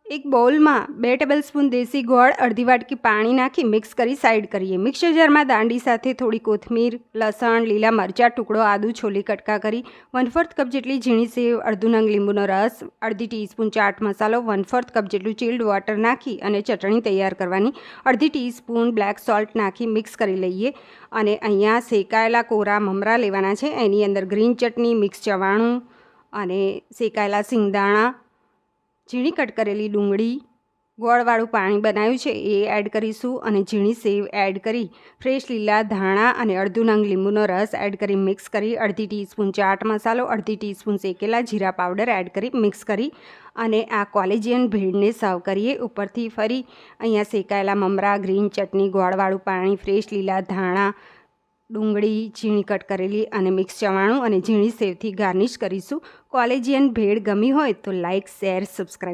એક બાઉલમાં 2 ટેબલસ્પૂન દેશી ગોળ, અડધી વાટકી પાણી નાખી મિક્સ કરી સાઈડ કરીએ. મિક્સર જારમાં દાંડી સાથે થોડી કોથમીર, લસણ, લીલા મરચાં, ટુકડો આદુ, છોલી કટકા કરી, 1/4 કપ જેટલી ઝીણી સેવ, અડધું નંગ લીંબુનો રસ, અડધી ટીસ્પૂન ચાટ મસાલો, 1/4 કપ જેટલું ચિલ્ડ વોટર નાખી અને ચટણી તૈયાર કરવાની. અડધી ટીસ્પૂન બ્લેક સોલ્ટ નાખી મિક્સ કરી લઈએ. અને અહીંયા શેકાયેલા કોરા મમરા લેવાના છે. એની અંદર ગ્રીન ચટણી, મિક્સ ચવાણું અને શેકાયેલા સિંગદાણા, ઝીણી કટ કરેલી ડુંગળી, ગોળવાળું પાણી બનાવ્યું છે એ એડ કરીશું અને ઝીણી સેવ એડ કરી, ફ્રેશ લીલા ધાણા અને અડધું નંગ લીંબુનો રસ એડ કરી મિક્સ કરી, અડધી ટીસ્પૂન ચાટ મસાલો, અડધી ટીસ્પૂન શેકેલા જીરા પાવડર એડ કરી મિક્સ કરી અને આ કોલેજિયન ભેળને સર્વ કરીએ. ઉપરથી ફરી અહીંયા શેકાયેલા મમરા, ગ્રીન ચટણી, ગોળવાળું પાણી, ફ્રેશ લીલા ધાણા, ડુંગળી ઝીણી કટ કરેલી અને મિક્સ ચવાણું અને ઝીણી સેવથી ગાર્નિશ કરીશું. કોલેજિયન ભેળ ગમી હોય તો લાઇક, શેર, સબસ્ક્રાઈબ.